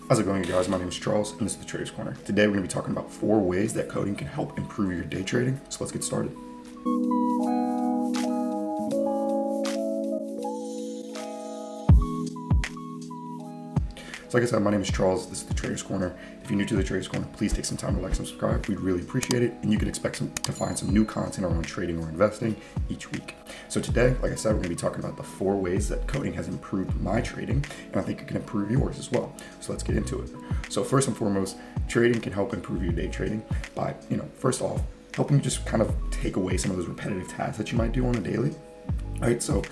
How's it going, you guys? My name is Charles, and this is the Traders Corner. Today, we're going to be talking about 4 ways that coding can help improve your day trading. So let's get started. So like I said, my name is Charles. This is the Traders Corner. If you're new to the Traders Corner, please take some time to like and subscribe. We'd really appreciate it. And you can expect to find some new content around trading or investing each week. So today, like I said, we're going to be talking about the 4 ways that coding has improved my trading, and I think it can improve yours as well. So let's get into it. So first and foremost, trading can help improve your day trading by, first off, helping you just kind of take away some of those repetitive tasks that you might do on a daily. All right, so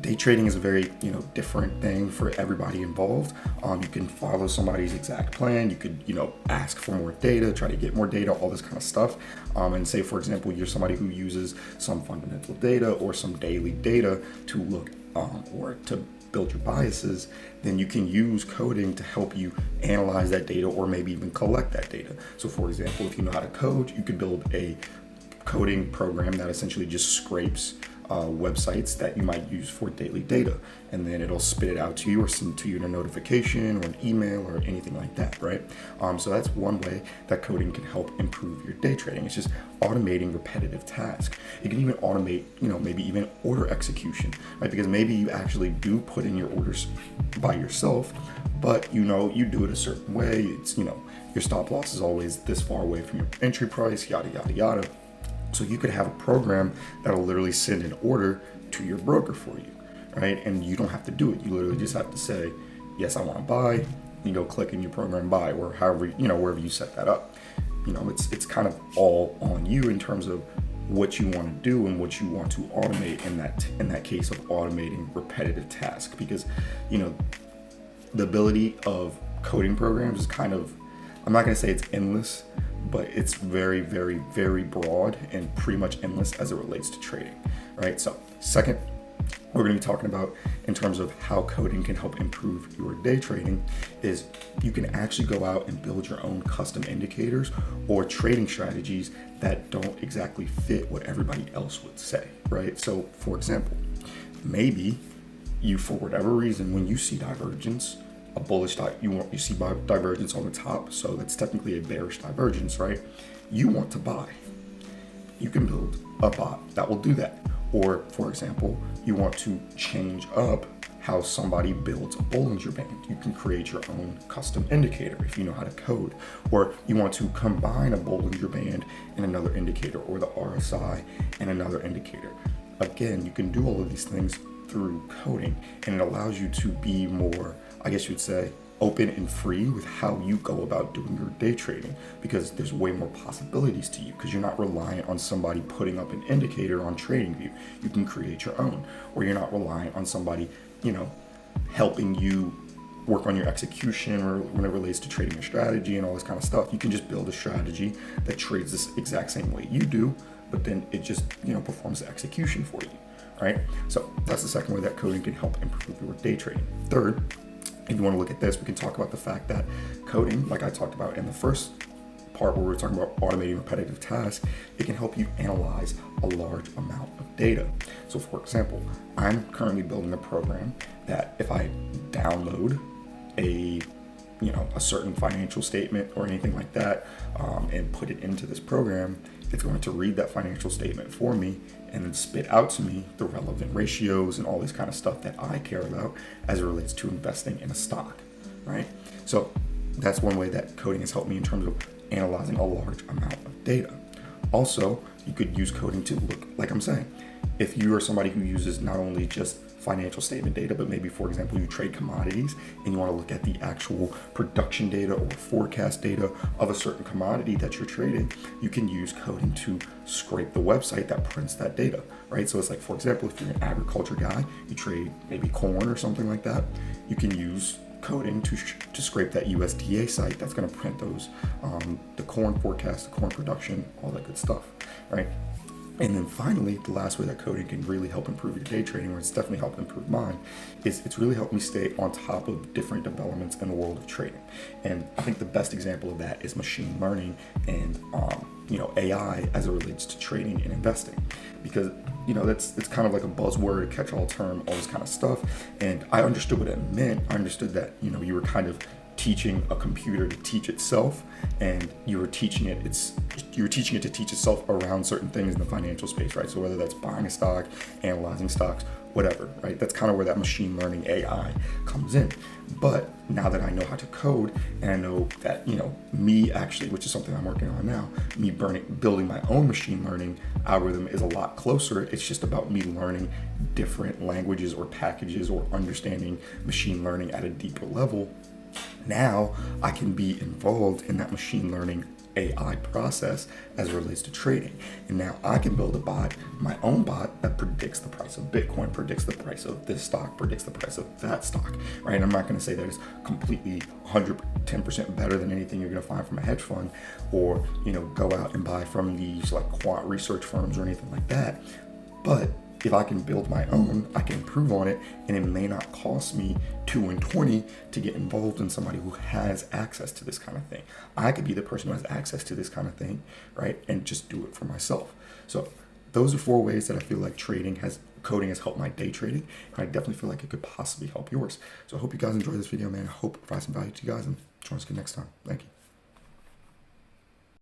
day trading is a very, different thing for everybody involved. You can follow somebody's exact plan. You could, ask for more data, try to get more data, all this kind of stuff. And say, for example, you're somebody who uses some fundamental data or some daily data to look or to build your biases, then you can use coding to help you analyze that data or maybe even collect that data. So for example, if you know how to code, you could build a coding program that essentially just scrapes websites that you might use for daily data, and then it'll spit it out to you or send it to you in a notification or an email or anything like that, right? So that's one way that coding can help improve your day trading. It's just automating repetitive tasks. It can even automate, maybe even order execution, right? Because maybe you actually do put in your orders by yourself, but you do it a certain way. It's, your stop loss is always this far away from your entry price, yada, yada, yada. So you could have a program that'll literally send an order to your broker for you, right? And you don't have to do it. You literally just have to say, yes, I want to buy. You go click in your program buy, or however, wherever you set that up. It's kind of all on you in terms of what you want to do and what you want to automate in that case of automating repetitive tasks, because, the ability of coding programs is kind of, I'm not going to say it's endless, but it's very, very, very broad and pretty much endless as it relates to trading, right? So second, we're going to be talking about in terms of how coding can help improve your day trading is you can actually go out and build your own custom indicators or trading strategies that don't exactly fit what everybody else would say, right? So for example, maybe you, for whatever reason, when you see divergence, a bullish you see divergence on the top, so that's technically a bearish divergence, right? You want to buy. You can build a bot that will do that. Or for example, you want to change up how somebody builds a Bollinger Band. You can create your own custom indicator if you know how to code. Or you want to combine a Bollinger Band and another indicator, or the RSI and another indicator. Again, you can do all of these things through coding, and it allows you to be more, I guess you'd say, open and free with how you go about doing your day trading, because there's way more possibilities to you because you're not reliant on somebody putting up an indicator on TradingView. You can create your own, or you're not reliant on somebody, helping you work on your execution or when it relates to trading your strategy and all this kind of stuff. You can just build a strategy that trades this exact same way you do, but then it just, performs the execution for you. Right? So that's the second way that coding can help improve your day trading. Third, if you want to look at this, we can talk about the fact that coding, like I talked about in the first part where we were talking about automating repetitive tasks, it can help you analyze a large amount of data. So for example, I'm currently building a program that if I download a certain financial statement or anything like that, and put it into this program, it's going to read that financial statement for me and then spit out to me the relevant ratios and all this kind of stuff that I care about as it relates to investing in a stock, right? So that's one way that coding has helped me in terms of analyzing a large amount of data. Also, you could use coding to look, like I'm saying, if you are somebody who uses not only just financial statement data, but maybe, for example, you trade commodities and you want to look at the actual production data or forecast data of a certain commodity that you're trading, you can use coding to scrape the website that prints that data, right? So it's like, for example, if you're an agriculture guy, you trade maybe corn or something like that, you can use coding to scrape that USDA site that's going to print those, the corn forecast, the corn production, all that good stuff, right? And then finally, the last way that coding can really help improve your day trading, or it's definitely helped improve mine, is it's really helped me stay on top of different developments in the world of trading. And I think the best example of that is machine learning and AI as it relates to trading and investing, because it's kind of like a buzzword, a catch-all term, all this kind of stuff. And I understood what it meant. I understood that you were kind of teaching a computer to teach itself, and you're teaching it to teach itself around certain things in the financial space, right? So whether that's buying a stock, analyzing stocks, whatever, right? That's kind of where that machine learning AI comes in. But now that I know how to code, and I know that, me actually, which is something I'm working on now, me building my own machine learning algorithm is a lot closer. It's just about me learning different languages or packages or understanding machine learning at a deeper level. Now I can be involved in that machine learning AI process as it relates to trading. And now I can build a bot, my own bot, that predicts the price of Bitcoin, predicts the price of this stock, predicts the price of that stock, right? And I'm not going to say that it's completely 110% better than anything you're going to find from a hedge fund, or, go out and buy from these like quant research firms or anything like that. But if I can build my own, I can improve on it, and it may not cost me 2 and 20 to get involved in somebody who has access to this kind of thing. I could be the person who has access to this kind of thing, right? And just do it for myself. So those are 4 ways that I feel like coding has helped my day trading, and I definitely feel like it could possibly help yours. So I hope you guys enjoyed this video, man. I hope it provides some value to you guys, and join us again next time. Thank you.